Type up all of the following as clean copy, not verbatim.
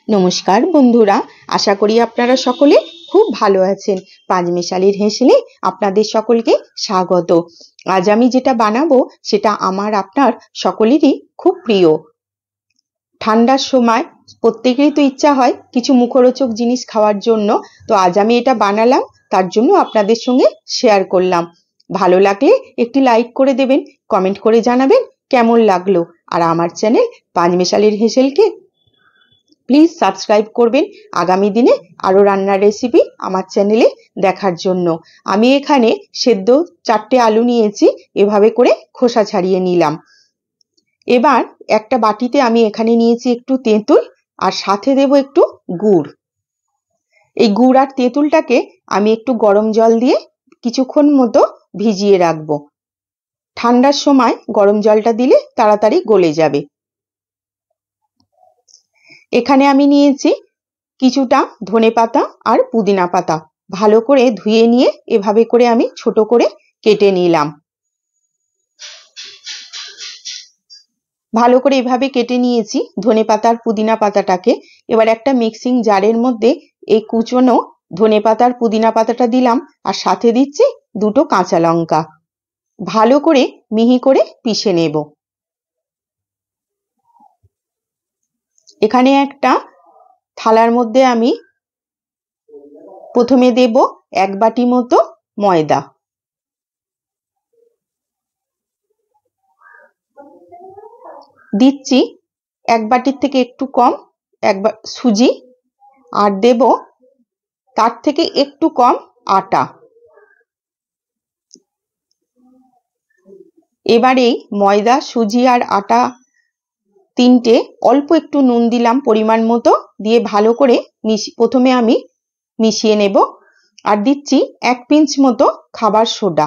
নমস্কার বন্ধুরা, আশা করি আপনারা সকলে খুব ভালো আছেন। পাঁচমেশালির হেসেলে আপনাদের সকলকে স্বাগত। আজ আমি যেটা বানাবো সেটা আমার আপনার সকলেরই খুব প্রিয়। ঠান্ডার সময় প্রত্যেকেরই তো ইচ্ছা হয় কিছু মুখরোচক জিনিস খাওয়ার জন্য, তো আজ আমি এটা বানালাম, তার জন্য আপনাদের সঙ্গে শেয়ার করলাম। ভালো লাগলে একটি লাইক করে দেবেন, কমেন্ট করে জানাবেন কেমন লাগলো। আর আমার চ্যানেল পাঁচমেশালির হেসেলকে প্লিজ সাবস্ক্রাইব করবেন আগামী দিনে আরো রান্নার রেসিপি আমার চ্যানেলে দেখার জন্য। আমি এখানে সেদ্ধ 4টে আলু নিয়েছি, এভাবে করে খোসা ছাড়িয়ে নিলাম। এবার একটা বাটিতে আমি এখানে নিয়েছি একটু তেঁতুল, আর সাথে দেব একটু গুড়। এই গুড় আর তেঁতুলটাকে আমি একটু গরম জল দিয়ে কিছুক্ষণ মতো ভিজিয়ে রাখবো। ঠান্ডার সময় গরম জলটা দিলে তাড়াতাড়ি গলে যাবে। এখানে আমি নিয়েছি কিছুটা ধনেপাতা আর পুদিনা পাতা, ভালো করে ধুয়ে নিয়ে এভাবে করে আমি ছোট করে কেটে নিলাম। ভালো করে এভাবে কেটে নিয়েছি ধনেপাতা আর পুদিনা পাতাটাকে। এবার একটা মিক্সিং জারের মধ্যে এই কুচনো ধনেপাতা আর পুদিনা পাতাটা দিলাম, আর সাথে দিচ্ছি 2টো কাঁচা লঙ্কা। ভালো করে মিহি করে পিষে নেব। এখানে একটা থালার মধ্যে আমি প্রথমে দেব 1 বাটি মতো ময়দা। দিচ্ছি 1 বাটির থেকে একটু কম সুজি, আর দেব তার থেকে একটু কম আটা। এবারে ময়দা, সুজি আর আটা তিনটে অল্প একটু নুন দিলাম পরিমাণ মতো, দিয়ে ভালো করে প্রথমে আমি মিশিয়ে নেব। আর দিচ্ছি 1 পিঞ্চ মতো খাবার সোডা।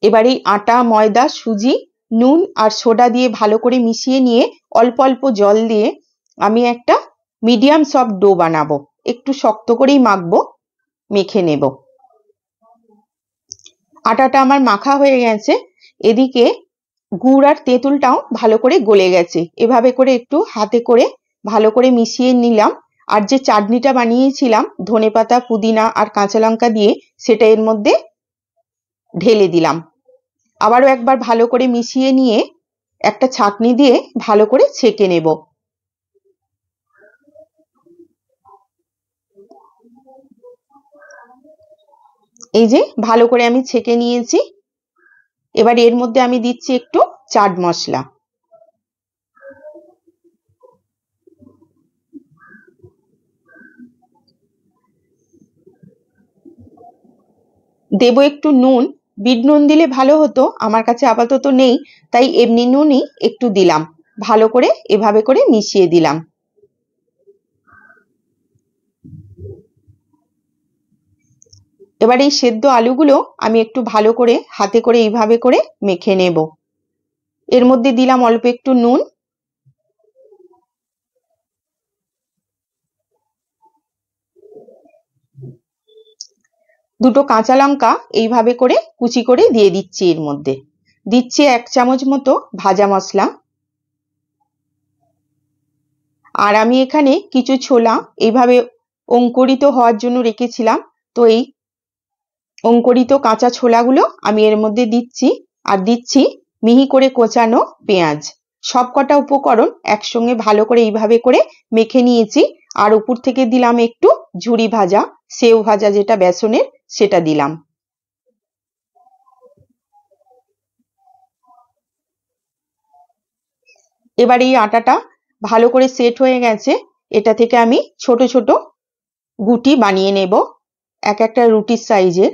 এবার এই আটা, ময়দা, সুজি, নুন আর সোডা দিয়ে ভালো করে মিশিয়ে নিয়ে অল্প অল্প জল দিয়ে আমি একটা মিডিয়াম সফট ডো বানাবো। একটু শক্ত করেই মাখবো, মেখে নেব। আটাটা আমার মাখা হয়ে গেছে। এদিকে গুড় আর তেঁতুলটাও ভালো করে গলে গেছে। এভাবে করে একটু হাতে করে ভালো করে মিশিয়ে নিলাম। আর যে চাটনিটা বানিয়েছিলাম ধনেপাতা, পুদিনা আর কাঁচা লঙ্কা দিয়ে, সেটা এর মধ্যে ঢেলে দিলাম। আবারও একবার ভালো করে মিশিয়ে নিয়ে একটা ছাঁকনি দিয়ে ভালো করে ছেঁকে নেব। এই যে ভালো করে আমি ছেঁকে নিয়েছি। এবার এর মধ্যে আমি দিচ্ছি একটু চাট মশলা। দেব একটু নুন। বিট নুন দিলে ভালো হতো, আমার কাছে আপাতত নেই, তাই এমনি নুনই একটু দিলাম। ভালো করে এভাবে করে মিশিয়ে দিলাম। এবার এই সেদ্ধ আলুগুলো আমি একটু ভালো করে হাতে করে এইভাবে করে মেখে নেব। এর মধ্যে দিলাম অল্প একটু নুন, দুটো কাঁচা লঙ্কা এইভাবে করে কুচি করে দিয়ে দিচ্ছি। এর মধ্যে দিচ্ছি 1 চামচ মতো ভাজা মশলা। আর আমি এখানে কিছু ছোলা এইভাবে অঙ্কুরিত হওয়ার জন্য রেখেছিলাম, তো এই অঙ্কুরিত কাঁচা ছোলাগুলো আমি এর মধ্যে দিচ্ছি। আর দিচ্ছি মিহি করে কোচানো পেঁয়াজ। সবকটা উপকরণ একসঙ্গে ভালো করে এইভাবে করে মেখে নিয়েছি। আর উপর থেকে দিলাম একটু ঝুরি ভাজা, সেও ভাজা যেটা বেসনের, সেটা দিলাম। এবার এই আটাটা ভালো করে সেট হয়ে গেছে। এটা থেকে আমি ছোট ছোট গুটি বানিয়ে নেব, এক একটা রুটির সাইজের।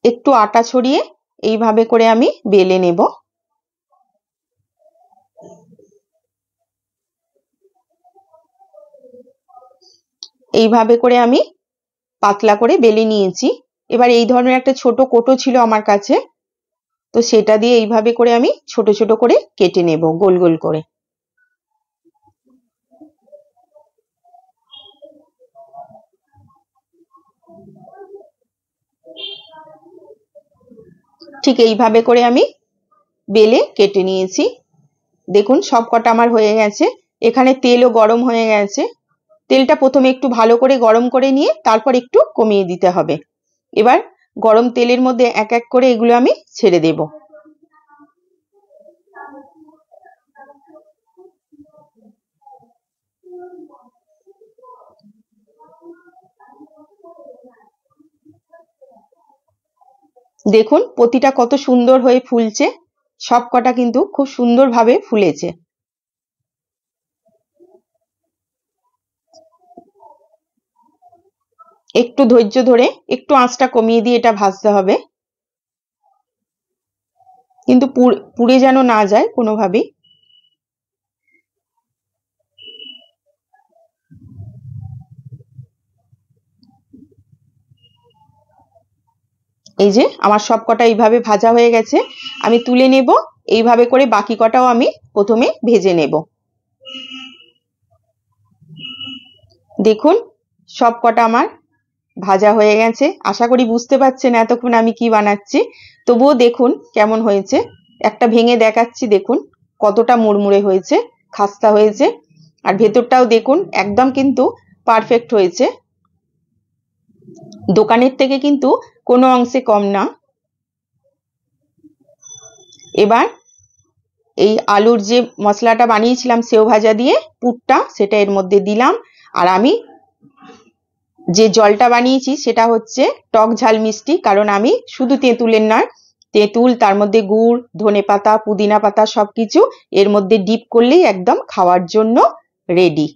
একটু আটা ছড়িয়ে এইভাবে করে আমি বেলে নেব। এইভাবে করে আমি পাতলা করে বেলে নিয়েছি। এবার এই ধরনের একটা ছোট কোটো ছিল আমার কাছে, তো সেটা দিয়ে এইভাবে করে আমি ছোট ছোট করে কেটে নেব গোল গোল করে। ঠিক এইভাবে করে আমি বেলে কেটে নিয়েছি। দেখুন সব কটা আমার হয়ে গেছে। এখানে তেলও গরম হয়ে গেছে। তেলটা প্রথমে একটু ভালো করে গরম করে নিয়ে তারপর একটু কমিয়ে দিতে হবে। এবার গরম তেলের মধ্যে এক এক করে এগুলো আমি ছেড়ে দেব। দেখুন প্রতিটা কত সুন্দর হয়ে ফুলছে, সব কটা কিন্তু খুব সুন্দরভাবে ফুলেছে। একটু ধৈর্য ধরে একটু আঁচটা কমিয়ে দিয়ে এটা ভাজতে হবে, কিন্তু পুড়ে যেন না যায় কোনোভাবেই। এই যে আমার সব কটা এইভাবে ভাজা হয়ে গেছে, আমি তুলে নেব। এইভাবে করে বাকি কটাও আমি প্রথমে ভেজে নেব। দেখুন সব কটা আমার ভাজা হয়ে গেছে। আশা করি বুঝতে পারছেন এতক্ষণ আমি কি বানাচ্ছি। তবুও দেখুন কেমন হয়েছে, একটা ভেঙে দেখাচ্ছি। দেখুন কতটা মুড়মুড়ে হয়েছে, খাস্তা হয়েছে। আর ভেতরটাও দেখুন একদম কিন্তু পারফেক্ট হয়েছে, দোকানের থেকে কিন্তু কোনো অংশে কম না। এবার এই আলুর যে মশলাটা বানিয়েছিলাম সেও ভাজা দিয়ে পুরটা, সেটা এর মধ্যে দিলাম। আর আমি যে জলটা বানিয়েছি সেটা হচ্ছে টক ঝাল মিষ্টি, কারণ আমি শুধু তেঁতুলের নয়, তেঁতুল তার মধ্যে গুড়, ধনেপাতা, পুদিনা পাতা সবকিছু এর মধ্যে ডিপ করলেই একদম খাওয়ার জন্য রেডি।